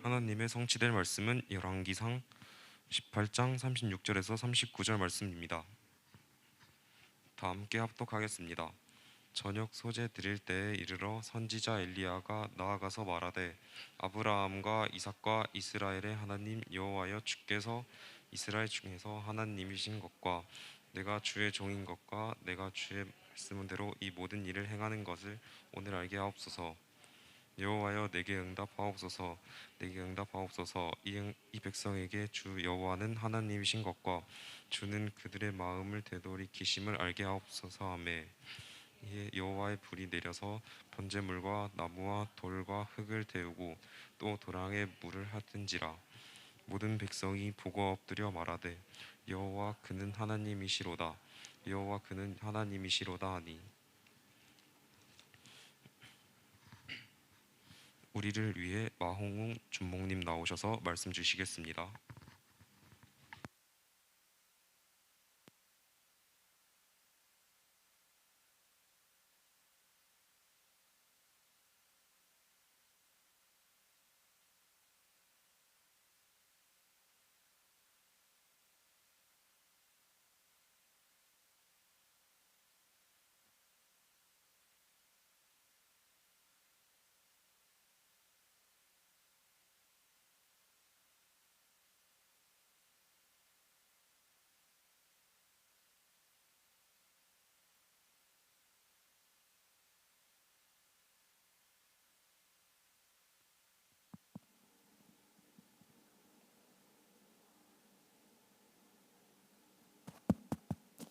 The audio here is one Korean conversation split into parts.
하나님의 성취될 말씀은 열왕기상 18장 36절에서 39절 말씀입니다. 다 함께 합독하겠습니다. 저녁 소재 드릴 때에 이르러 선지자 엘리야가 나아가서 말하되 아브라함과 이삭과 이스라엘의 하나님 여호와여, 주께서 이스라엘 중에서 하나님이신 것과 내가 주의 종인 것과 내가 주의 말씀대로 이 모든 일을 행하는 것을 오늘 알게 하옵소서. 여호와여, 내게 응답하옵소서. 내게 응답하옵소서. 이 백성에게 주 여호와는 하나님이신 것과 주는 그들의 마음을 되돌이키심을 알게 하옵소서 하매, 이에 여호와의 불이 내려서 번제물과 나무와 돌과 흙을 데우고 또 도랑에 물을 하든지라. 모든 백성이 보고 엎드려 말하되 여호와 그는 하나님이시로다. 여호와 그는 하나님이시로다 하니, 우리를 위해 마홍웅 준목님 나오셔서 말씀 주시겠습니다.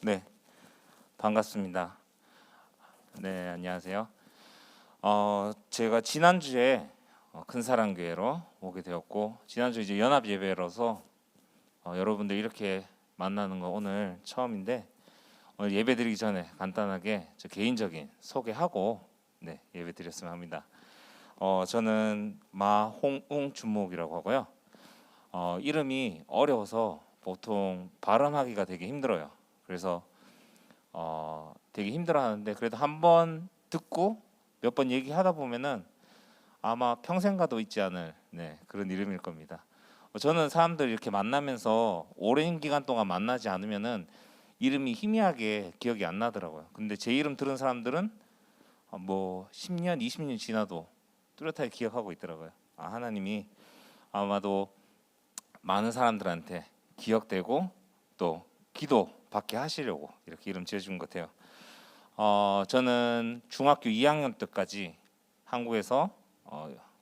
네, 반갑습니다. 네, 안녕하세요. 제가 지난주에 큰사랑교회로 오게 되었고, 지난주 이제 연합 예배로서 여러분들 이렇게 만나는 거 오늘 처음인데, 오늘 예배 드리기 전에 간단하게 저 개인적인 소개하고 네, 예배 드렸으면 합니다. 저는 마홍웅 준목이라고 하고요. 이름이 어려워서 보통 발음하기가 되게 힘들어요. 그래서 되게 힘들어하는데, 그래도 한번 듣고 몇 번 얘기하다 보면은 아마 평생 가도 잊지 않을 그런 이름일 겁니다. 저는 사람들 이렇게 만나면서 오랜 기간 동안 만나지 않으면은 이름이 희미하게 기억이 안 나더라고요. 근데 제 이름 들은 사람들은 뭐 10년, 20년 지나도 뚜렷하게 기억하고 있더라고요. 하나님이 아마도 많은 사람들한테 기억되고 또 기도 받게 하시려고 이렇게 이름 지어준 것 같아요. 저는 중학교 2학년 때까지 한국에서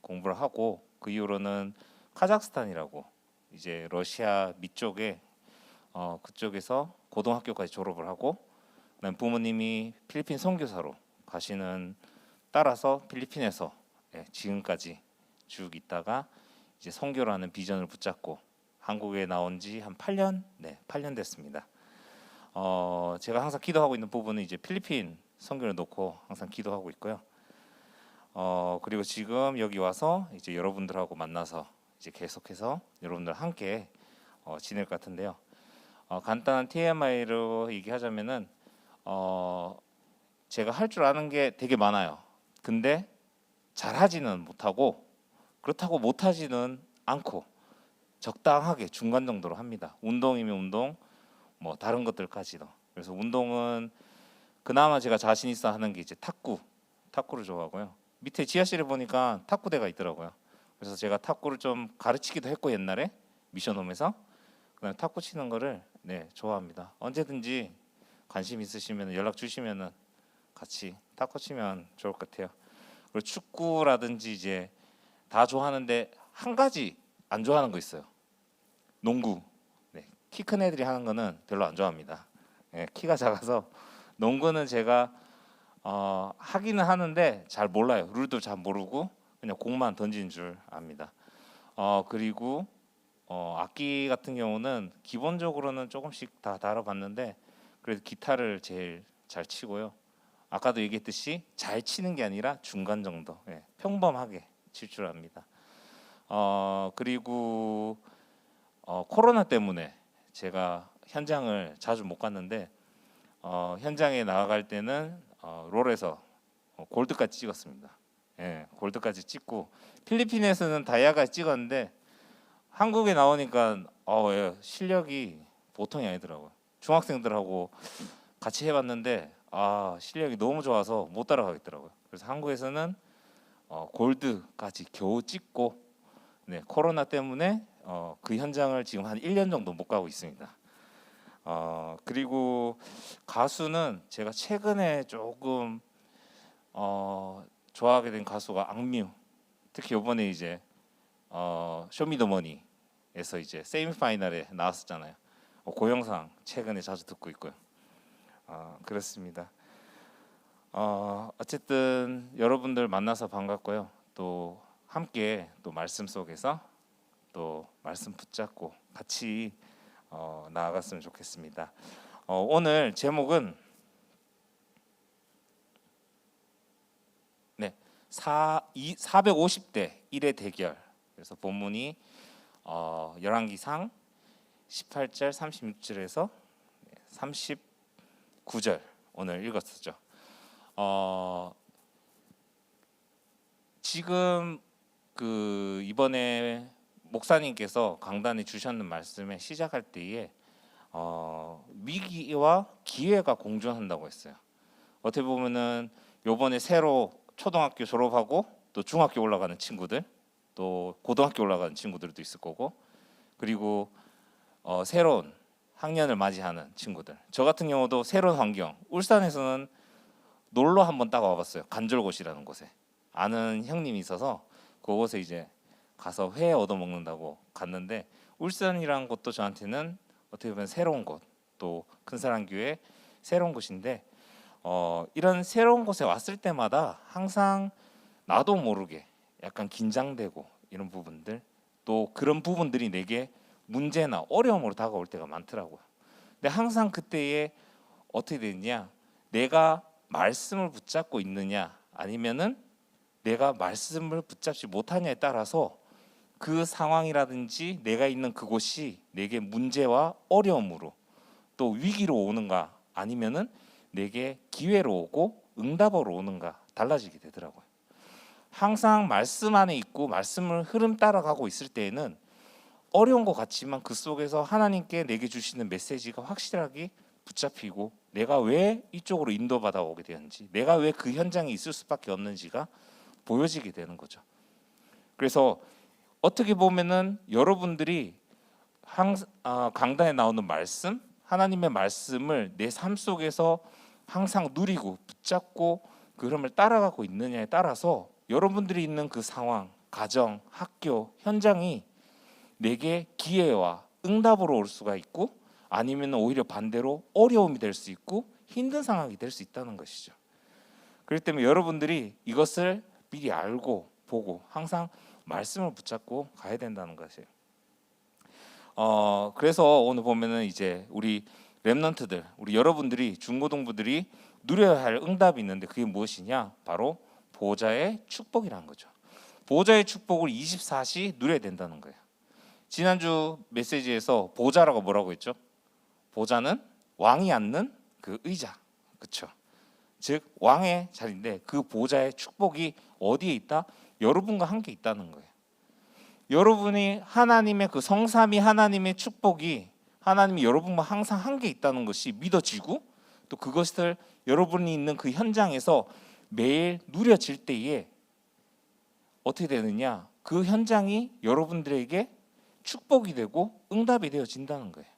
공부를 하고, 그 이후로는 카자흐스탄이라고 이제 러시아 밑쪽에 그쪽에서 고등학교까지 졸업을 하고, 부모님이 필리핀 선교사로 가시는 따라서 필리핀에서 지금까지 쭉 있다가 이제 선교라는 비전을 붙잡고 한국에 나온 지 한 8년, 8년 됐습니다. 제가 항상 기도하고 있는 부분은 이제 필리핀 선교를 놓고 항상 기도하고 있고요. 그리고 지금 여기 와서 이제 여러분들하고 만나서 이제 계속해서 여러분들 함께 지낼 것 같은데요. 간단한 TMI로 얘기하자면은 제가 할 줄 아는 게 되게 많아요. 근데 잘하지는 못하고, 그렇다고 못하지는 않고 적당하게 중간 정도로 합니다. 운동이면 운동, 뭐 다른 것들까지도. 그래서 운동은 그나마 제가 자신 있어 하는 게 이제 탁구를 좋아하고요. 밑에 지하실에 보니까 탁구대가 있더라고요. 그래서 제가 탁구를 좀 가르치기도 했고, 옛날에 미션홈에서 그냥 탁구 치는 거를 좋아합니다. 언제든지 관심 있으시면 연락 주시면은 같이 탁구 치면 좋을 것 같아요. 그리고 축구라든지 이제 다 좋아하는데 한 가지 안 좋아하는 거 있어요. 농구. 키 큰 애들이 하는 거는 별로 안 좋아합니다. 키가 작아서 농구는 제가 하기는 하는데 잘 몰라요. 룰도 잘 모르고 그냥 공만 던지는 줄 압니다. 그리고 악기 같은 경우는 기본적으로는 조금씩 다 다뤄봤는데, 그래도 기타를 제일 잘 치고요. 아까도 얘기했듯이 잘 치는 게 아니라 중간 정도, 평범하게 칠 줄 압니다. 그리고 코로나 때문에 제가 현장을 자주 못 갔는데, 현장에 나아갈 때는 롤에서 골드까지 찍었습니다. 예, 골드까지 찍고 필리핀에서는 다이아까지 찍었는데 한국에 나오니까 예, 실력이 보통이 아니더라고요. 중학생들하고 같이 해봤는데 실력이 너무 좋아서 못 따라가겠더라고요. 그래서 한국에서는 골드까지 겨우 찍고 네, 코로나 때문에 그 현장을 지금 한 1년 정도 못 가고 있습니다. 그리고 가수는 제가 최근에 조금 좋아하게 된 가수가 악뮤. 특히 이번에 이제 쇼미더머니에서 이제 세미파이널에 나왔었잖아요. 그 영상 최근에 자주 듣고 있고요. 그렇습니다. 어쨌든 여러분들 만나서 반갑고요. 또 함께 또 말씀 속에서 또 말씀 붙잡고 같이 나아갔으면 좋겠습니다. 오늘 제목은 450대 1의 대결. 그래서 본문이 열왕기상 18절 36절에서 39절 오늘 읽었었죠. 지금 그 이번에 목사님께서 강단에 주셨는 말씀에 시작할 때에 위기와 기회가 공존한다고 했어요. 어떻게 보면은 요번에 새로 초등학교 졸업하고 또 중학교 올라가는 친구들, 또 고등학교 올라가는 친구들도 있을 거고, 그리고 새로운 학년을 맞이하는 친구들. 저 같은 경우도 새로운 환경. 울산에서는 놀러 한번 딱 와봤어요. 간절곶이라는 곳에 아는 형님이 있어서 그곳에 이제 가서 회 얻어 먹는다고 갔는데, 울산이라는 곳도 저한테는 어떻게 보면 새로운 곳, 또 큰사랑교회 새로운 곳인데 이런 새로운 곳에 왔을 때마다 항상 나도 모르게 약간 긴장되고 이런 부분들, 또 그런 부분들이 내게 문제나 어려움으로 다가올 때가 많더라고요. 근데 항상 그때에 어떻게 되느냐, 내가 말씀을 붙잡고 있느냐 아니면은 내가 말씀을 붙잡지 못하냐에 따라서 그 상황이라든지 내가 있는 그곳이 내게 문제와 어려움으로 또 위기로 오는가 아니면은 내게 기회로 오고 응답으로 오는가 달라지게 되더라고요. 항상 말씀 안에 있고 말씀을 흐름 따라가고 있을 때에는 어려운 것 같지만 그 속에서 하나님께 내게 주시는 메시지가 확실하게 붙잡히고 내가 왜 이쪽으로 인도받아 오게 되는지, 내가 왜 그 현장에 있을 수밖에 없는지가 보여지게 되는 거죠. 그래서 어떻게 보면은 여러분들이 강단에 나오는 말씀, 하나님의 말씀을 내 삶 속에서 항상 누리고 붙잡고 그 흐름을 따라가고 있느냐에 따라서 여러분들이 있는 그 상황, 가정, 학교, 현장이 내게 기회와 응답으로 올 수가 있고, 아니면 오히려 반대로 어려움이 될 수 있고 힘든 상황이 될 수 있다는 것이죠. 그렇기 때문에 여러분들이 이것을 미리 알고 보고 항상 말씀을 붙잡고 가야 된다는 것이에요. 그래서 오늘 보면은 이제 우리 렘넌트들, 우리 여러분들이 중고등부들이 누려야 할 응답이 있는데 그게 무엇이냐? 바로 보좌의 축복이라는 거죠. 보좌의 축복을 24시 누려야 된다는 거예요. 지난주 메시지에서 보좌라고 뭐라고 했죠? 보좌는 왕이 앉는 그 의자, 그렇죠? 즉 왕의 자리인데 그 보좌의 축복이 어디에 있다? 여러분과 함께 있다는 거예요. 여러분이 하나님의 그 성삼위 하나님의 축복이 하나님이 여러분과 항상 함께 있다는 것이 믿어지고, 또 그것을 여러분이 있는 그 현장에서 매일 누려질 때에 어떻게 되느냐? 그 현장이 여러분들에게 축복이 되고 응답이 되어진다는 거예요.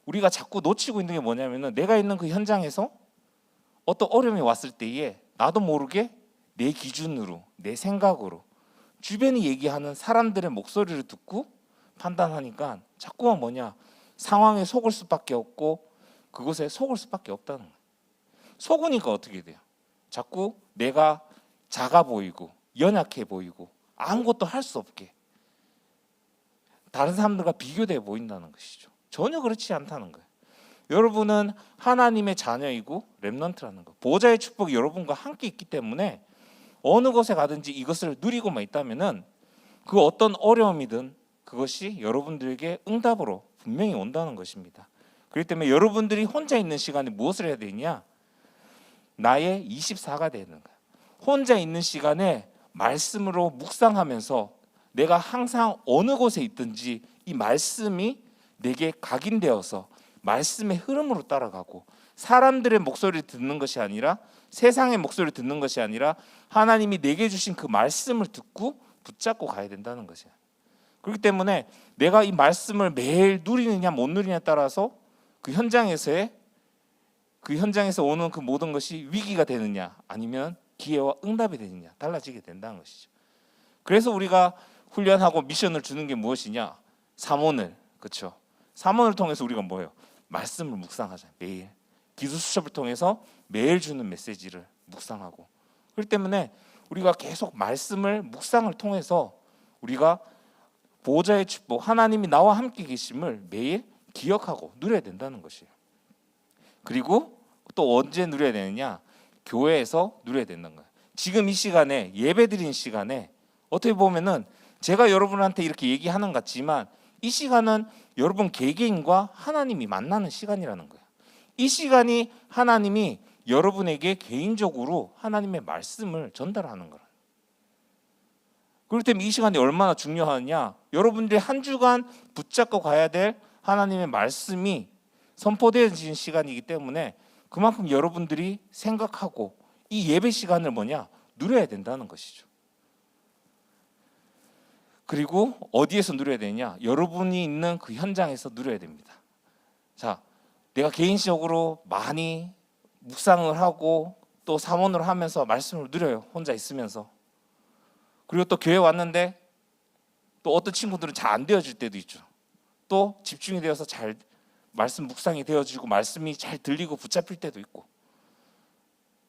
우리가 자꾸 놓치고 있는 게 뭐냐면은 내가 있는 그 현장에서 어떤 어려움이 왔을 때에 나도 모르게 내 기준으로, 내 생각으로 주변이 얘기하는 사람들의 목소리를 듣고 판단하니까 자꾸만 뭐냐, 상황에 속을 수밖에 없고 그곳에 속을 수밖에 없다는 거예요. 속으니까 어떻게 돼요? 자꾸 내가 작아 보이고 연약해 보이고 아무것도 할 수 없게 다른 사람들과 비교돼 보인다는 것이죠. 전혀 그렇지 않다는 거예요. 여러분은 하나님의 자녀이고 렘넌트라는 거, 보좌의 축복이 여러분과 함께 있기 때문에 어느 곳에 가든지 이것을 누리고만 있다면은 그 어떤 어려움이든 그것이 여러분들에게 응답으로 분명히 온다는 것입니다. 그렇기 때문에 여러분들이 혼자 있는 시간에 무엇을 해야 되냐? 나의 24가 되는 거야. 혼자 있는 시간에 말씀으로 묵상하면서 내가 항상 어느 곳에 있든지 이 말씀이 내게 각인되어서 말씀의 흐름으로 따라가고 사람들의 목소리를 듣는 것이 아니라 세상의 목소리를 듣는 것이 아니라 하나님이 내게 주신 그 말씀을 듣고 붙잡고 가야 된다는 것이야. 그렇기 때문에 내가 이 말씀을 매일 누리느냐 못 누리느냐에 따라서 그 현장에서 오는 그 모든 것이 위기가 되느냐 아니면 기회와 응답이 되느냐 달라지게 된다는 것이죠. 그래서 우리가 훈련하고 미션을 주는 게 무엇이냐? 삼원을, 그렇죠? 삼원을 통해서 우리가 뭐예요? 말씀을 묵상하자. 매일 기도 수첩을 통해서 매일 주는 메시지를 묵상하고. 그렇기 때문에 우리가 계속 말씀을 묵상을 통해서 우리가 보호자의 축복, 하나님이 나와 함께 계심을 매일 기억하고 누려야 된다는 것이에요. 그리고 또 언제 누려야 되느냐? 교회에서 누려야 된다는 거예요. 지금 이 시간에 예배드리는 시간에 어떻게 보면은 제가 여러분한테 이렇게 얘기하는 것 같지만 이 시간은 여러분 개개인과 하나님이 만나는 시간이라는 거예요. 이 시간이 하나님이 여러분에게 개인적으로 하나님의 말씀을 전달하는 거예요. 그렇기 때문에 이 시간이 얼마나 중요하냐? 여러분들이 한 주간 붙잡고 가야 될 하나님의 말씀이 선포되어진 시간이기 때문에 그만큼 여러분들이 생각하고 이 예배 시간을 누려야 된다는 것이죠. 그리고 어디에서 누려야 되냐? 여러분이 있는 그 현장에서 누려야 됩니다. 자, 내가 개인적으로 많이 묵상을 하고 또 사모를 하면서 말씀을 누려요. 혼자 있으면서. 그리고 또 교회 왔는데 또 어떤 친구들은 잘 안 되어질 때도 있죠. 또 집중이 되어서 잘 말씀 묵상이 되어지고 말씀이 잘 들리고 붙잡힐 때도 있고.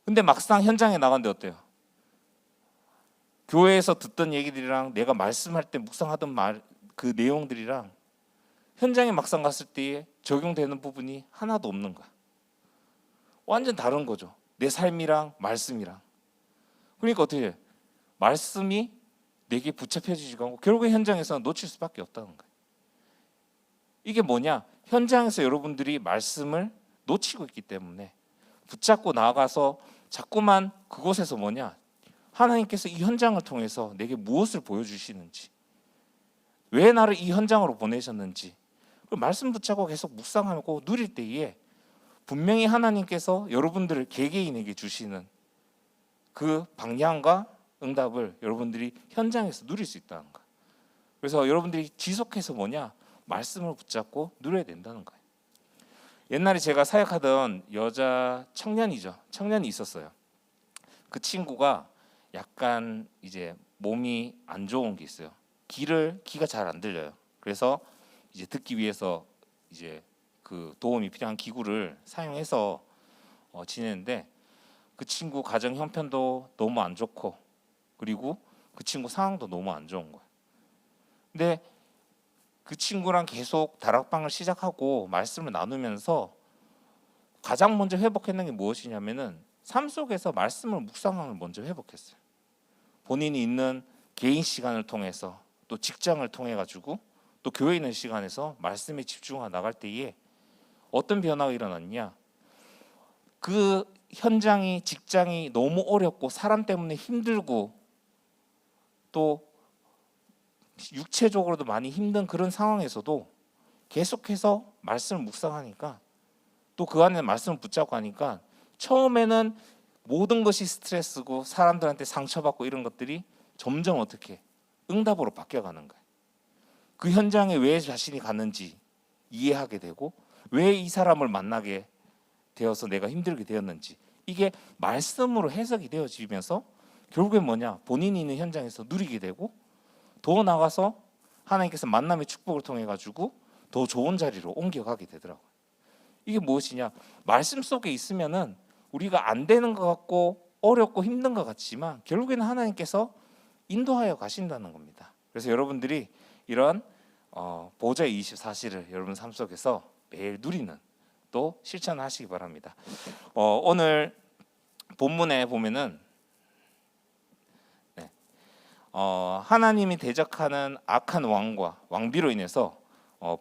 근데 막상 현장에 나갔는데 어때요? 교회에서 듣던 얘기들이랑 내가 말씀할 때 묵상하던 그 내용들이랑 현장에 막상 갔을 때에 적용되는 부분이 하나도 없는 거야. 완전 다른 거죠. 내 삶이랑 말씀이랑. 그러니까 어떻게 해요? 말씀이 내게 붙잡혀지지가 않고 결국에 현장에서는 놓칠 수밖에 없다는 거예요. 이게 뭐냐? 현장에서 여러분들이 말씀을 놓치고 있기 때문에 붙잡고 나아가서 자꾸만 그곳에서 하나님께서 이 현장을 통해서 내게 무엇을 보여주시는지, 왜 나를 이 현장으로 보내셨는지 말씀 붙잡고 계속 묵상하고 누릴 때에 분명히 하나님께서 여러분들을 개개인에게 주시는 그 방향과 응답을 여러분들이 현장에서 누릴 수 있다는 거예요. 그래서 여러분들이 지속해서 말씀을 붙잡고 누려야 된다는 거예요. 옛날에 제가 사역하던 여자 청년이 있었어요. 그 친구가 약간 이제 몸이 안 좋은 게 있어요. 귀가 잘 안 들려요. 그래서 이제 듣기 위해서 이제 그 도움이 필요한 기구를 사용해서 지내는데 그 친구 가정 형편도 너무 안 좋고 그리고 그 친구 상황도 너무 안 좋은 거예요. 근데 그 친구랑 계속 다락방을 시작하고 말씀을 나누면서 가장 먼저 회복했는 게 무엇이냐면은 삶 속에서 말씀을 묵상함을 먼저 회복했어요. 본인이 있는 개인 시간을 통해서 또 직장을 통해 가지고 또 교회 있는 시간에서 말씀에 집중하고 나갈 때에 어떤 변화가 일어났냐? 그 현장이 직장이 너무 어렵고 사람 때문에 힘들고 또 육체적으로도 많이 힘든 그런 상황에서도 계속해서 말씀을 묵상하니까 또 그 안에 말씀을 붙잡고 하니까 처음에는 모든 것이 스트레스고 사람들한테 상처받고 이런 것들이 점점 어떻게 응답으로 바뀌어가는 거예요. 그 현장에 왜 자신이 갔는지 이해하게 되고 왜 이 사람을 만나게 되어서 내가 힘들게 되었는지 이게 말씀으로 해석이 되어지면서 결국엔 본인이 있는 현장에서 누리게 되고 더 나가서 하나님께서 만남의 축복을 통해 가지고 더 좋은 자리로 옮겨가게 되더라고요. 이게 무엇이냐? 말씀 속에 있으면은 우리가 안 되는 것 같고 어렵고 힘든 것 같지만 결국에는 하나님께서 인도하여 가신다는 겁니다. 그래서 여러분들이 이런 보호자의 24시를 여러분 삶 속에서 매일 누리는 또 실천하시기 바랍니다. 오늘 본문에 보면은 하나님이 대적하는 악한 왕과 왕비로 인해서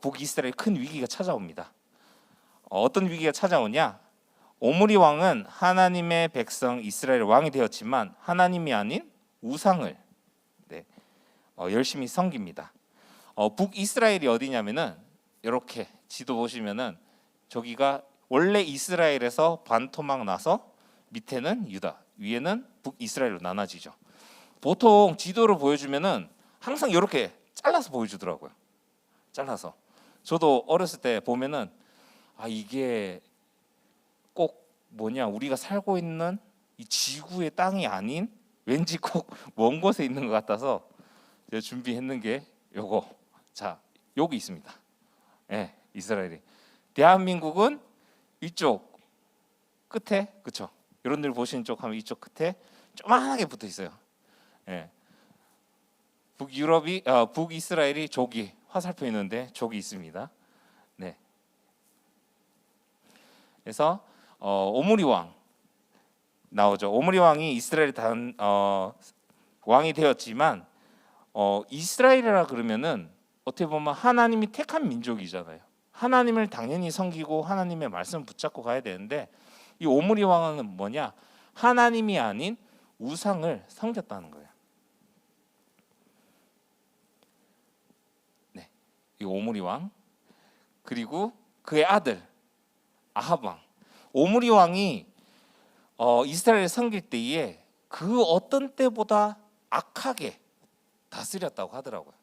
북이스라엘에 큰 위기가 찾아옵니다. 어떤 위기가 찾아오냐? 오므리 왕은 하나님의 백성 이스라엘 왕이 되었지만 하나님이 아닌 우상을 열심히 섬깁니다. 북이스라엘이 어디냐면은 이렇게 지도 보시면은 저기가 원래 이스라엘에서 반토막 나서 밑에는 유다, 위에는 북이스라엘로 나눠지죠. 보통 지도를 보여주면은 항상 이렇게 잘라서 보여주더라고요. 잘라서. 저도 어렸을 때 보면은 이게 꼭 우리가 살고 있는 이 지구의 땅이 아닌 왠지 꼭 먼 곳에 있는 것 같아서 제가 준비했는 게 요거. 자, 여기 있습니다. 예, 이스라엘이. 대한민국은 이쪽 끝에, 그렇죠? 여러분들 보시는 쪽 하면 이쪽 끝에 조그만하게 붙어 있어요. 예. 북이스라엘이 저기 화살표 있는데 저기 있습니다. 네. 그래서 오므리 왕 나오죠. 오므리 왕이 이스라엘 왕이 되었지만 이스라엘이라 그러면은 어떻게 보면 하나님이 택한 민족이잖아요. 하나님을 당연히 섬기고 하나님의 말씀을 붙잡고 가야 되는데 이 오므리 왕은 뭐냐? 하나님이 아닌 우상을 섬겼다는 거예요. 네, 이 오므리 왕 그리고 그의 아들 아합 왕. 오므리 왕이 이스라엘을 섬길 때에 그 어떤 때보다 악하게 다스렸다고 하더라고요.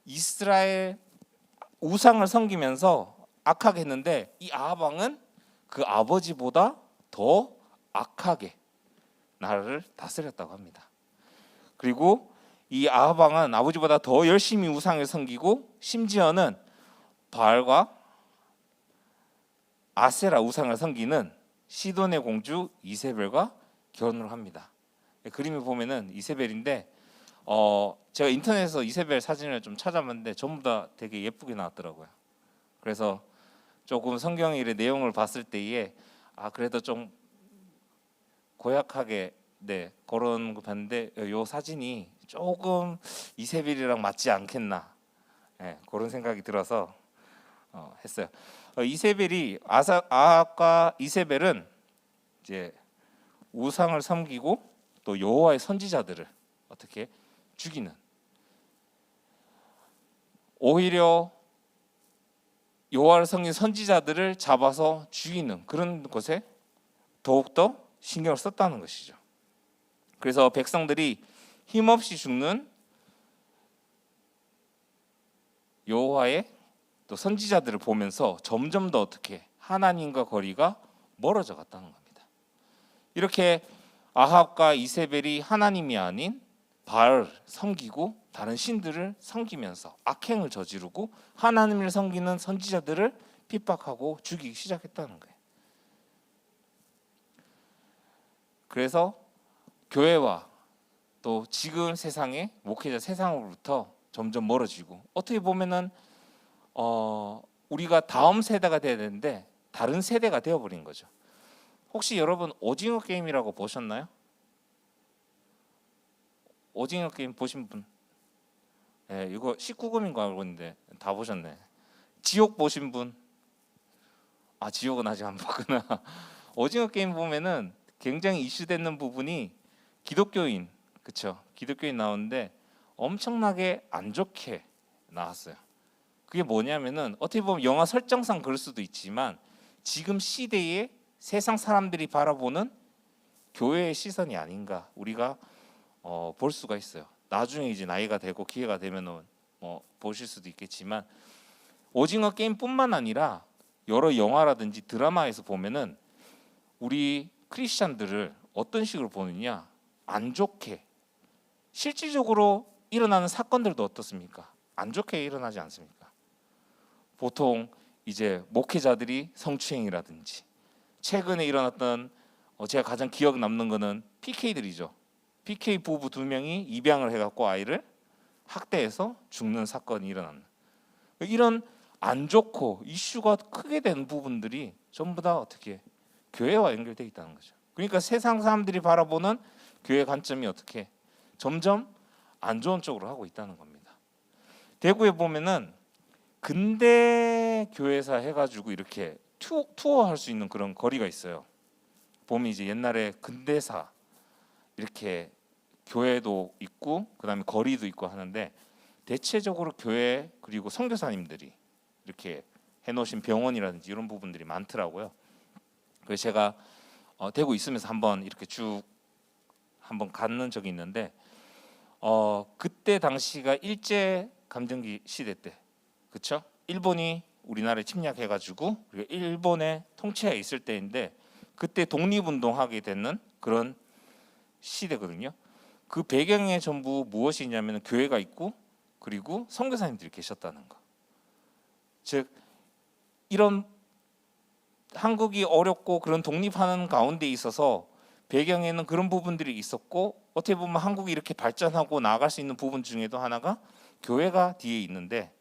이스라엘 우상을 섬기면서 악하게 했는데 이 아합 왕은 그 아버지보다 더 악하게 나라를 다스렸다고 합니다. 그리고 이 아합 왕은 아버지보다 더 열심히 우상을 섬기고 심지어는 바알과 아세라 우상을 섬기는 시돈의 공주 이세벨과 결혼을 합니다. 그림을 보면은 이세벨인데 제가 인터넷에서 이세벨 사진을 좀 찾아봤는데 전부 다 되게 예쁘게 나왔더라고요. 그래서 조금 성경의 내용을 봤을 때에 그래도 좀 고약하게 그런 거 봤는데 요 사진이 조금 이세벨이랑 맞지 않겠나 그런 생각이 들어서 했어요. 이세벨이 아합과 이세벨은 이제 우상을 섬기고 또 여호와의 선지자들을 어떻게 죽이는, 오히려 여호와를 섬긴 선지자들을 잡아서 죽이는 그런 것에 더욱더 신경을 썼다는 것이죠. 그래서 백성들이 힘없이 죽는 여호와의 또 선지자들을 보면서 점점 더 어떻게 하나님과 거리가 멀어져 갔다는 겁니다. 이렇게 아합과 이세벨이 하나님이 아닌 바알을 섬기고 다른 신들을 섬기면서 악행을 저지르고 하나님을 섬기는 선지자들을 핍박하고 죽이기 시작했다는 거예요. 그래서 교회와 또 지금 세상의 목회자 세상으로부터 점점 멀어지고 어떻게 보면은 우리가 다음 세대가 돼야 되는데 다른 세대가 되어버린 거죠. 혹시 여러분 오징어 게임이라고 보셨나요? 오징어 게임 보신 분? 네, 이거 19금인 거 알고 있는데 다 보셨네. 지옥 보신 분? 지옥은 아직 안 봤구나. 오징어 게임 보면은 굉장히 이슈되는 부분이 기독교인, 그렇죠? 기독교인 나오는데 엄청나게 안 좋게 나왔어요. 그게 뭐냐면은 어떻게 보면 영화 설정상 그럴 수도 있지만 지금 시대에 세상 사람들이 바라보는 교회의 시선이 아닌가 우리가 볼 수가 있어요. 나중에 이제 나이가 되고 기회가 되면은 보실 수도 있겠지만 오징어 게임뿐만 아니라 여러 영화라든지 드라마에서 보면은 우리 크리스찬들을 어떤 식으로 보느냐, 안 좋게. 실질적으로 일어나는 사건들도 어떻습니까? 안 좋게 일어나지 않습니까? 보통 이제 목회자들이 성추행이라든지 최근에 일어났던 제가 가장 기억 남는 거는 PK들이죠. PK 부부 2명이 입양을 해갖고 아이를 학대해서 죽는 사건이 일어나는 이런 안 좋고 이슈가 크게 된 부분들이 전부 다 어떻게 교회와 연결되어 있다는 거죠. 그러니까 세상 사람들이 바라보는 교회 관점이 어떻게 점점 안 좋은 쪽으로 하고 있다는 겁니다. 대구에 보면은 근대 교회사 해가지고 이렇게 투어할 수 있는 그런 거리가 있어요. 보면 이제 옛날에 근대사 이렇게 교회도 있고 그다음에 거리도 있고 하는데 대체적으로 교회 그리고 선교사님들이 이렇게 해놓으신 병원이라든지 이런 부분들이 많더라고요. 그래서 제가 대구 있으면서 한번 이렇게 쭉 한번 갔는 적이 있는데 그때 당시가 일제 감정기 시대 때, 그렇죠? 일본이 우리나라에 침략해가지고 일본의 통치하에 있을 때인데 그때 독립운동하게 되는 그런 시대거든요. 그 배경에 전부 무엇이냐면 교회가 있고 그리고 선교사님들이 계셨다는 거. 즉 이런 한국이 어렵고 그런 독립하는 가운데 있어서 배경에는 그런 부분들이 있었고 어떻게 보면 한국이 이렇게 발전하고 나아갈 수 있는 부분 중에도 하나가 교회가 뒤에 있는데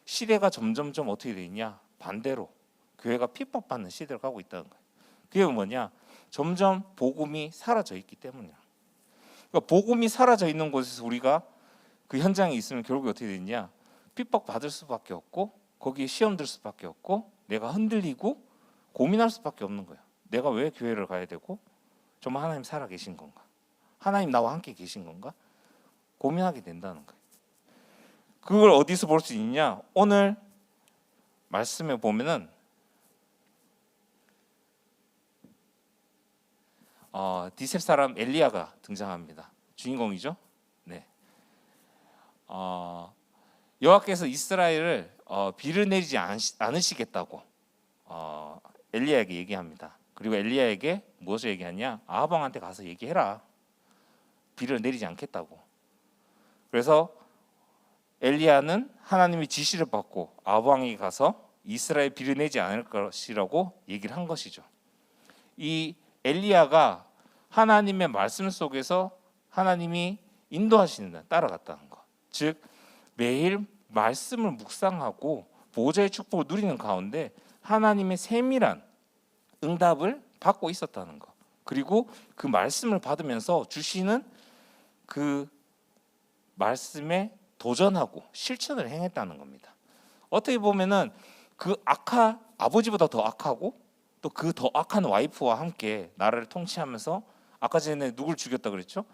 시대가 점점점 어떻게 돼 있냐? 반대로 교회가 핍박받는 시대로 가고 있다는 거예요. 그게 뭐냐? 점점 복음이 사라져 있기 때문이야. 그러니까 복음이 사라져 있는 곳에서 우리가 그 현장에 있으면 결국에 어떻게 되냐? 핍박받을 수밖에 없고 거기에 시험 들 수밖에 없고 내가 흔들리고 고민할 수밖에 없는 거예요. 내가 왜 교회를 가야 되고 정말 하나님 살아 계신 건가? 하나님 나와 함께 계신 건가? 고민하게 된다는 거예요. 그걸 어디서 볼 수 있냐? 오늘 말씀에 보면은 디셉 사람 엘리야가 등장합니다. 주인공이죠. 네. 여호와께서 이스라엘을 비를 내리지 않으시겠다고 엘리야에게 얘기합니다. 그리고 엘리야에게 무엇을 얘기하냐? 아합 왕한테 가서 얘기해라. 비를 내리지 않겠다고. 그래서 엘리야는 하나님의 지시를 받고 아합 왕에게 가서 이스라엘 비를 내지 않을 것이라고 얘기를 한 것이죠. 이 엘리야가 하나님의 말씀 속에서 하나님이 인도하시는 따라갔다는 것. 즉 매일 말씀을 묵상하고 보좌의 축복을 누리는 가운데 하나님의 세밀한 응답을 받고 있었다는 것. 그리고 그 말씀을 받으면서 주시는 그 말씀에 도전하고 실천을 행했다는 겁니다. 어떻게 보면은 그 아버지보다 더 악하고 또 그 더 악한 와이프와 함께 나라를 통치하면서 아까 전에 누굴 죽였다 그랬죠?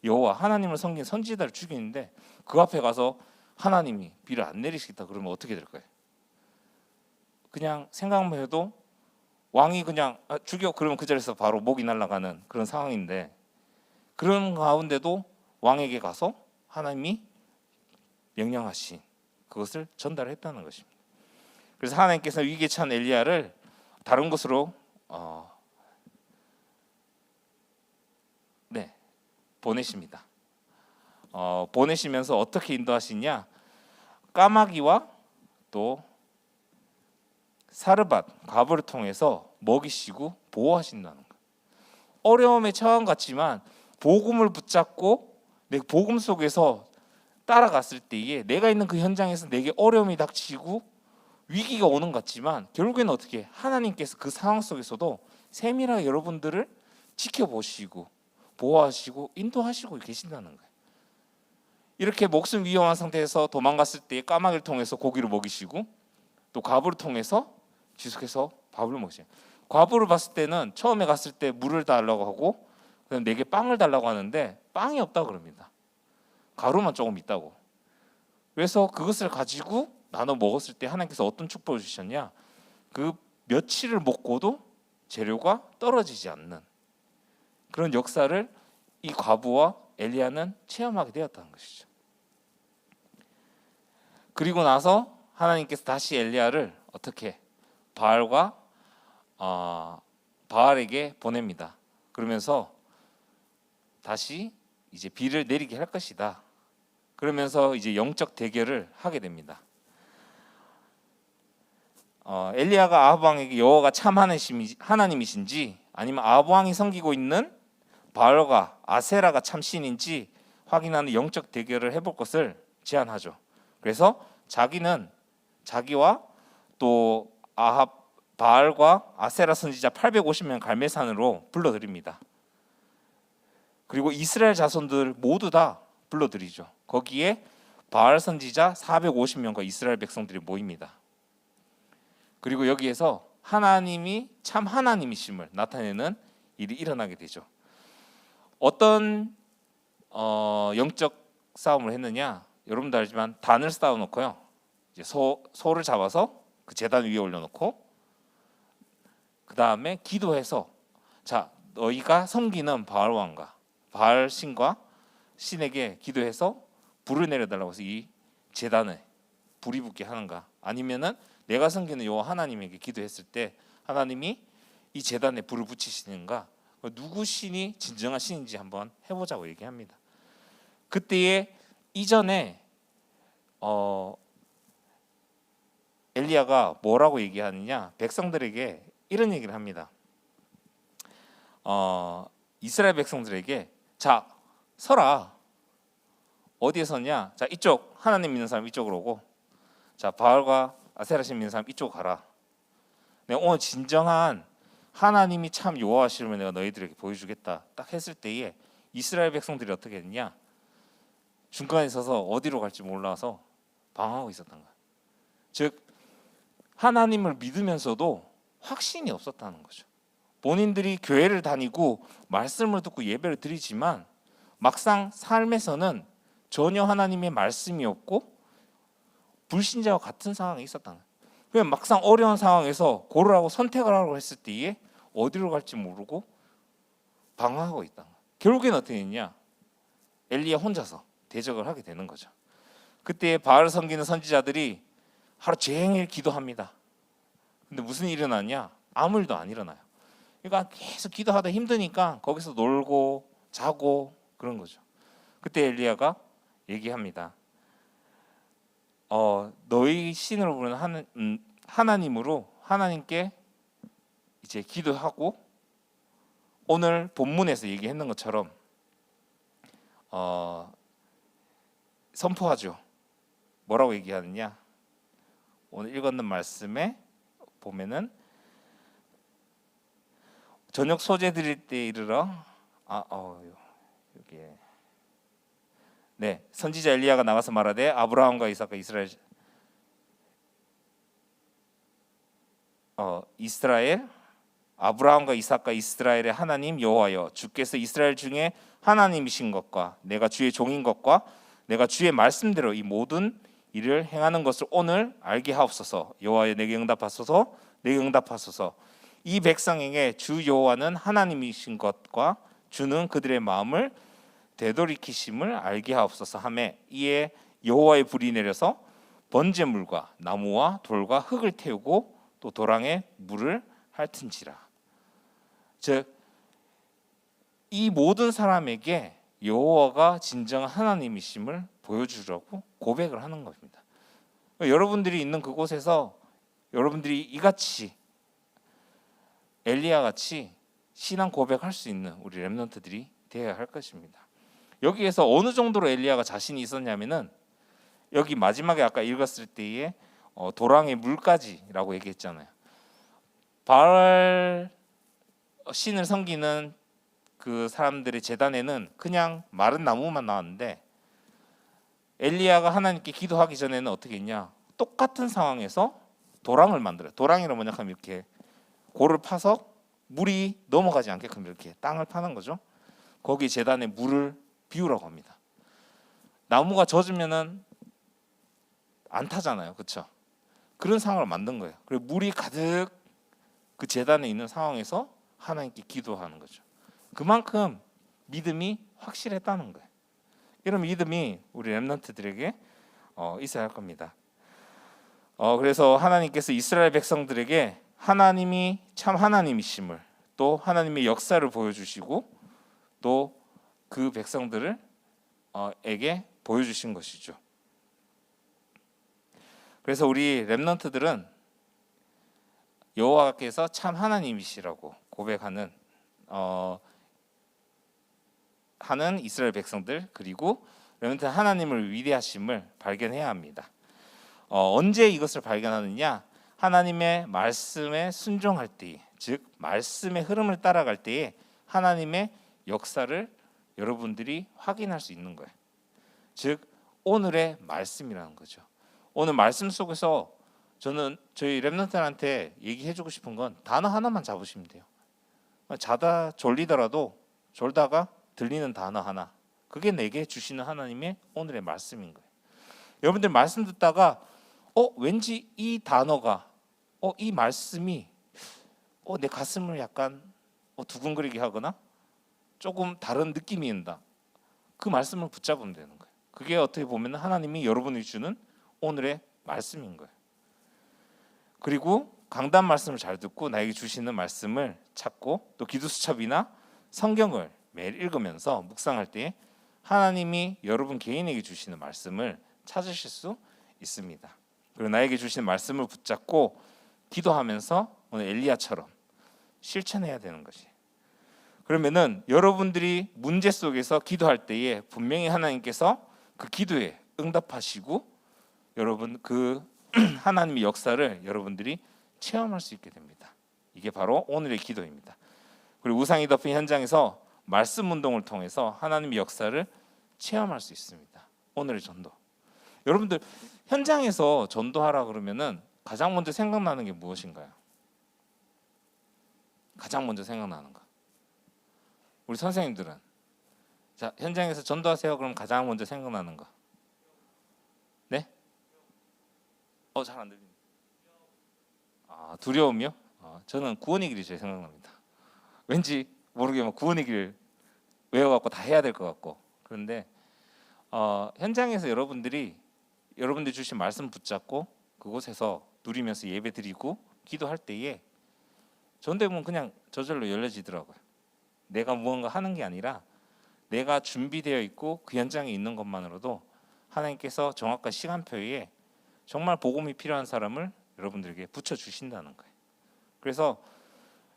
여호와 하나님을 섬긴 선지자를 죽이는데 그 앞에 가서 하나님이 비를 안 내리시겠다 그러면 어떻게 될까요? 그냥 생각만 해도 왕이 그냥 죽여 그러면 그 자리에서 바로 목이 날아가는 그런 상황인데 그런 가운데도 왕에게 가서 하나님이 명령하신 그것을 전달했다는 것입니다. 그래서 하나님께서 위기에 처한 엘리야를 다른 곳으로 보내십니다. 보내시면서 어떻게 인도하시냐? 까마귀와 또 사르밧 과부를 통해서 먹이시고 보호하신다는 것. 어려움에 처한 같지만 복음을 붙잡고 내 복음 속에서 따라갔을 때에 내가 있는 그 현장에서 내게 어려움이 닥치고 위기가 오는 것 같지만 결국에는 어떻게 하나님께서 그 상황 속에서도 세밀하게 여러분들을 지켜보시고 보호하시고 인도하시고 계신다는 거예요. 이렇게 목숨 위험한 상태에서 도망갔을 때 까마귀를 통해서 고기를 먹이시고 또 과부를 통해서 지속해서 밥을 먹이시죠. 과부를 봤을 때는 처음에 갔을 때 물을 달라고 하고 그다음에 내게 빵을 달라고 하는데 빵이 없다고 그럽니다. 가루만 조금 있다고. 그래서 그것을 가지고 나눠 먹었을 때 하나님께서 어떤 축복을 주셨냐? 그 며칠을 먹고도 재료가 떨어지지 않는 그런 역사를 이 과부와 엘리야는 체험하게 되었다는 것이죠. 그리고 나서 하나님께서 다시 엘리야를 어떻게 바알에게 보냅니다. 그러면서 다시 이제 비를 내리게 할 것이다. 그러면서 이제 영적 대결을 하게 됩니다. 엘리야가 아합 왕에게 여호와가 참 하나님이신지 아니면 아합 왕이 섬기고 있는 바알과 아세라가 참 신인지 확인하는 영적 대결을 해볼 것을 제안하죠. 그래서 자기와 또 바알과 아세라 선지자 850명 갈매산으로 불러들입니다. 그리고 이스라엘 자손들 모두 다 불러들이죠. 거기에 바알 선지자 450명과 이스라엘 백성들이 모입니다. 그리고 여기에서 하나님이 참 하나님이심을 나타내는 일이 일어나게 되죠. 어떤 영적 싸움을 했느냐? 여러분도 알지만 단을 쌓아놓고요. 이제 소를 잡아서 그 제단 위에 올려놓고 그 다음에 기도해서 자 너희가 섬기는 바알 왕과 바알 신과 신에게 기도해서 불을 내려달라고 해서 이 제단에 불이 붙게 하는가? 아니면은 내가 섬기는 여호와 하나님에게 기도했을 때 하나님이 이 제단에 불을 붙이시는가? 누구 신이 진정한 신인지 한번 해보자고 얘기합니다. 그때에 이전에 엘리야가 뭐라고 얘기하느냐? 백성들에게 이런 얘기를 합니다. 이스라엘 백성들에게 자 서라. 어디에 섰냐? 자 이쪽 하나님 믿는 사람 이쪽으로 오고 자 바알과 아세라신 믿는 사람 이쪽 가라. 내가 오늘 진정한 하나님이 참 여호와심을 내가 너희들에게 보여주겠다. 딱 했을 때에 이스라엘 백성들이 어떻게 했냐? 중간에 서서 어디로 갈지 몰라서 방황하고 있었던 거야. 즉 하나님을 믿으면서도 확신이 없었다는 거죠. 본인들이 교회를 다니고 말씀을 듣고 예배를 드리지만 막상 삶에서는 전혀 하나님의 말씀이 없고 불신자와 같은 상황에 있었다는 거예요. 그냥 막상 어려운 상황에서 고르라고 선택을 하라고 했을 때에 어디로 갈지 모르고 방황하고 있다. 결국에는 어떻게 했냐? 엘리야 혼자서 대적을 하게 되는 거죠. 그때 바알 섬기는 선지자들이 하루 종일 기도합니다. 근데 무슨 일이 일어나냐? 아무 일도 안 일어나요. 그러니까 계속 기도하다 힘드니까 거기서 놀고 자고 그런 거죠. 그때 엘리야가 얘기합니다. 너희 신으로 부르는 하나님으로 하나님께 이제 기도하고 오늘 본문에서 얘기했는 것처럼 선포하죠. 뭐라고 얘기하느냐? 오늘 읽었는 말씀에 보면은 저녁 소재 드릴 때 이르러 여기에 네 선지자 엘리야가 나가서 말하되 아브라함과 이삭과 이스라엘 아브라함과 이삭과 이스라엘의 하나님 여호와여 주께서 이스라엘 중에 하나님이신 것과 내가 주의 종인 것과 내가 주의 말씀대로 이 모든 일을 행하는 것을 오늘 알게 하옵소서. 여호와여 내게 응답하소서. 내게 응답하소서. 이 백성에게 주 여호와는 하나님이신 것과 주는 그들의 마음을 되돌이키심을 알게 하옵소서 하매 이에 여호와의 불이 내려서 번제물과 나무와 돌과 흙을 태우고 또 도랑에 물을 핥은지라. 즉 이 모든 사람에게 여호와가 진정한 하나님이심을 보여주려고 고백을 하는 겁니다. 여러분들이 있는 그곳에서 여러분들이 이같이 엘리야 같이 신앙 고백할 수 있는 우리 렘넌트들이 되어야 할 것입니다. 여기에서 어느 정도로 엘리야가 자신이 있었냐면은 여기 마지막에 아까 읽었을 때에 도랑의 물까지라고 얘기했잖아요. 바알 신을 섬기는 그 사람들의 제단에는 그냥 마른 나무만 나왔는데 엘리야가 하나님께 기도하기 전에는 어떻게 했냐? 똑같은 상황에서 도랑을 만들어요. 도랑이라 뭐냐 하면 이렇게 고를 파서 물이 넘어가지 않게끔 이렇게 땅을 파는 거죠. 거기 제단에 물을 비우라고 합니다. 나무가 젖으면은 안 타잖아요, 그렇죠? 그런 상황을 만든 거예요. 그리고 물이 가득 그 제단에 있는 상황에서 하나님께 기도하는 거죠. 그만큼 믿음이 확실했다는 거예요. 이런 믿음이 우리 렘넌트들에게 있어야 할 겁니다. 그래서 하나님께서 이스라엘 백성들에게 하나님이 참 하나님이심을 또 하나님의 역사를 보여주시고 또 그 백성들을 에게 보여주신 것이죠. 그래서 우리 렘넌트들은 여호와께서 참 하나님이시라고 고백하는 하는 이스라엘 백성들 그리고 렘넌트 하나님을 위대하심을 발견해야 합니다. 언제 이것을 발견하느냐? 하나님의 말씀에 순종할 때, 즉 말씀의 흐름을 따라갈 때에 하나님의 역사를 여러분들이 확인할 수 있는 거예요. 즉 오늘의 말씀이라는 거죠. 오늘 말씀 속에서 저는 저희 랩런트한테 얘기해주고 싶은 건 단어 하나만 잡으시면 돼요. 자다 졸리더라도 졸다가 들리는 단어 하나, 그게 내게 주시는 하나님의 오늘의 말씀인 거예요. 여러분들 말씀 듣다가 왠지 이 단어가 이 말씀이 내 가슴을 약간 두근거리게 하거나 조금 다른 느낌이 든다. 그 말씀을 붙잡으면 되는 거예요. 그게 어떻게 보면 하나님이 여러분이 주는 오늘의 말씀인 거예요. 그리고 강단 말씀을 잘 듣고 나에게 주시는 말씀을 찾고 또 기도 수첩이나 성경을 매일 읽으면서 묵상할 때 하나님이 여러분 개인에게 주시는 말씀을 찾으실 수 있습니다. 그리고 나에게 주시는 말씀을 붙잡고 기도하면서 오늘 엘리야처럼 실천해야 되는 것이. 그러면은 여러분들이 문제 속에서 기도할 때에 분명히 하나님께서 그 기도에 응답하시고 여러분 그 하나님의 역사를 여러분들이 체험할 수 있게 됩니다. 이게 바로 오늘의 기도입니다. 그리고 우상이 덮인 현장에서 말씀 운동을 통해서 하나님의 역사를 체험할 수 있습니다. 오늘의 전도. 여러분들 현장에서 전도하라 그러면은 가장 먼저 생각나는 게 무엇인가요? 가장 먼저 생각나는 거. 우리 선생님들은 자 현장에서 전도하세요. 그럼 가장 먼저 생각나는 거. 네? 잘 안 들리네. 두려움이요? 저는 구원의 길이 제일 생각납니다. 왠지 모르게 막 구원의 길 외워갖고 다 해야 될 것 같고. 그런데 현장에서 여러분들이 주신 말씀 붙잡고 그곳에서 누리면서 예배 드리고 기도할 때에 전대문 그냥 저절로 열려지더라고요. 내가 무언가 하는 게 아니라 내가 준비되어 있고 그 현장에 있는 것만으로도 하나님께서 정확한 시간표에 정말 복음이 필요한 사람을 여러분들에게 붙여주신다는 거예요. 그래서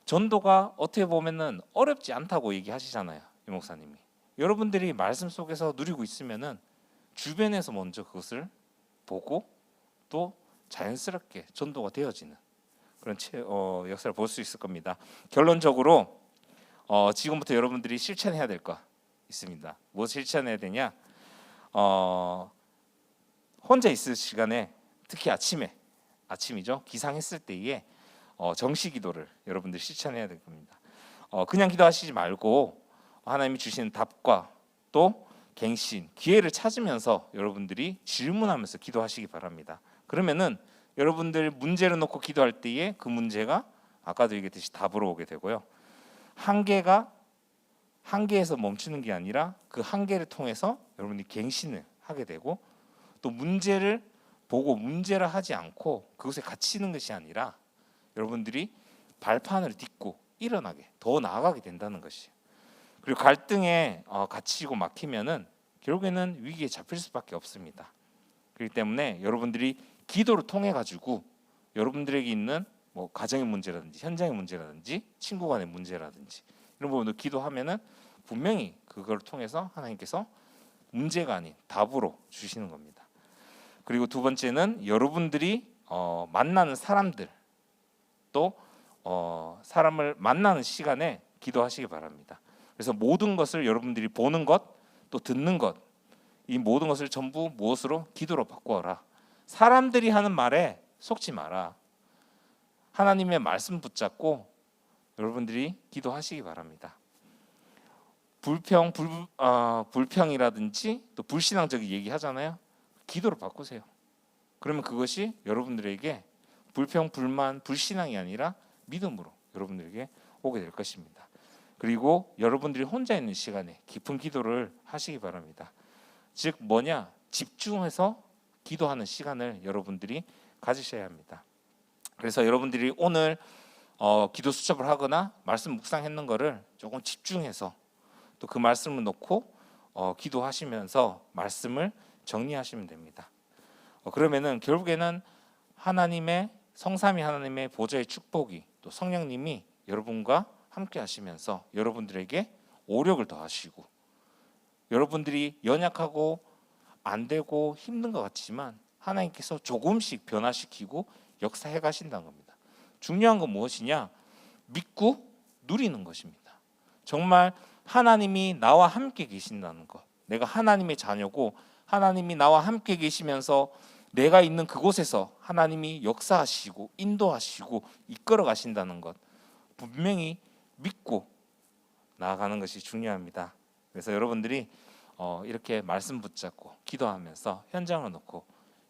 전도가 어떻게 보면은 어렵지 않다고 얘기하시잖아요, 이 목사님이. 여러분들이 말씀 속에서 누리고 있으면은 주변에서 먼저 그것을 보고 또 자연스럽게 전도가 되어지는 그런 역사를 볼 수 있을 겁니다. 결론적으로 지금부터 여러분들이 실천해야 될 거 있습니다. 무엇을 실천해야 되냐? 혼자 있을 시간에 특히 아침이죠. 기상했을 때에 정시 기도를 여러분들 실천해야 될 겁니다. 그냥 기도하시지 말고 하나님이 주시는 답과 또 갱신, 기회를 찾으면서 여러분들이 질문하면서 기도하시기 바랍니다. 그러면은 여러분들 문제를 놓고 기도할 때에 그 문제가 아까도 얘기했듯이 답으로 오게 되고요. 한계에서 멈추는 게 아니라 그 한계를 통해서 여러분이 갱신을 하게 되고 또 문제를 보고 문제를 하지 않고 그것에 갇히는 것이 아니라 여러분들이 발판을 딛고 일어나게 더 나아가게 된다는 것이에요. 그리고 갈등에 갇히고 막히면은 결국에는 위기에 잡힐 수밖에 없습니다. 그렇기 때문에 여러분들이 기도를 통해 가지고 여러분들에게 있는 뭐 가정의 문제라든지 현장의 문제라든지 친구 간의 문제라든지 이런 부분도 기도하면은 분명히 그걸 통해서 하나님께서 문제가 아닌 답으로 주시는 겁니다. 그리고 두 번째는 여러분들이 만나는 사람들 또 사람을 만나는 시간에 기도하시기 바랍니다. 그래서 모든 것을 여러분들이 보는 것 또 듣는 것 이 모든 것을 전부 무엇으로? 기도로 바꾸어라. 사람들이 하는 말에 속지 마라. 하나님의 말씀 붙잡고 여러분들이 기도하시기 바랍니다. 불평이라든지 또 불신앙적인 얘기하잖아요. 기도로 바꾸세요. 그러면 그것이 여러분들에게 불평, 불만, 불신앙이 아니라 믿음으로 여러분들에게 오게 될 것입니다. 그리고 여러분들이 혼자 있는 시간에 깊은 기도를 하시기 바랍니다. 즉 뭐냐? 집중해서 기도하는 시간을 여러분들이 가지셔야 합니다. 그래서 여러분들이 오늘 기도 수첩을 하거나 말씀 묵상했는 거를 조금 집중해서 또 그 말씀을 놓고 기도하시면서 말씀을 정리하시면 됩니다. 그러면은 결국에는 하나님의 성삼위 하나님의 보좌의 축복이 또 성령님이 여러분과 함께 하시면서 여러분들에게 오력을 더하시고 여러분들이 연약하고 안 되고 힘든 것 같지만 하나님께서 조금씩 변화시키고 역사해 가신다는 겁니다. 중요한 건 무엇이냐? 믿고 누리는 것입니다. 정말 하나님이 나와 함께 계신다는 것. 내가 하나님의 자녀고 하나님이 나와 함께 계시면서 내가 있는 그곳에서 하나님이 역사하시고 인도하시고 이끌어 가신다는 것 분명히 믿고 나아가는 것이 중요합니다. 그래서 여러분들이 이렇게 말씀 붙잡고 기도하면서 현장을 놓고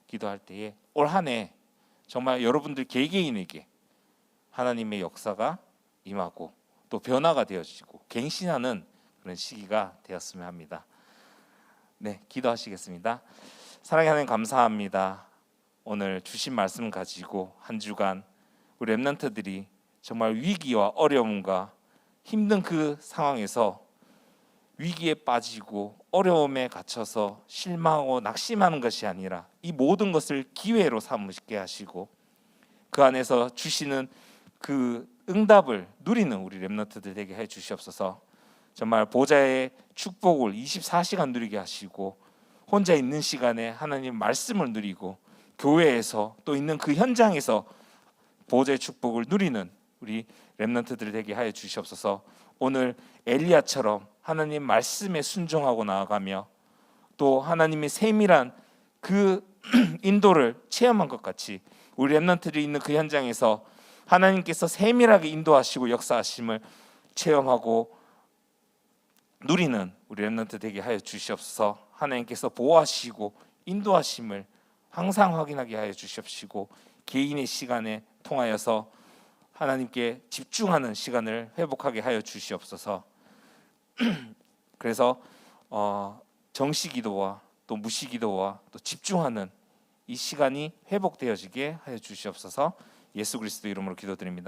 기도할 때에 올 한 해 정말 여러분들 개개인에게 하나님의 역사가 임하고 또 변화가 되어지고 갱신하는 그런 시기가 되었으면 합니다. 네, 기도하시겠습니다. 사랑의 하나님 감사합니다. 오늘 주신 말씀 가지고 한 주간 우리 렘넌트들이 정말 위기와 어려움과 힘든 그 상황에서 위기에 빠지고 어려움에 갇혀서 실망하고 낙심하는 것이 아니라 이 모든 것을 기회로 삼으시게 하시고 그 안에서 주시는 그 응답을 누리는 우리 렘넌트들 되게 해 주시옵소서. 정말 보좌의 축복을 24시간 누리게 하시고 혼자 있는 시간에 하나님 말씀을 누리고 교회에서 또 있는 그 현장에서 보좌의 축복을 누리는 우리 렘넌트들 되게 하여 주시옵소서. 오늘 엘리야처럼 하나님 말씀에 순종하고 나아가며 또 하나님의 세밀한 그 인도를 체험한 것 같이 우리 렘넌트들이 있는 그 현장에서 하나님께서 세밀하게 인도하시고 역사하심을 체험하고 누리는 우리 렘넌트 되게 하여 주시옵소서. 하나님께서 보호하시고 인도하심을 항상 확인하게 하여 주시옵시고 개인의 시간에 통하여서 하나님께 집중하는 시간을 회복하게 하여 주시옵소서. 그래서 정시기도와 또 무시기도와 또 집중하는 이 시간이 회복되어지게 하여 주시옵소서. 예수 그리스도 이름으로 기도드립니다.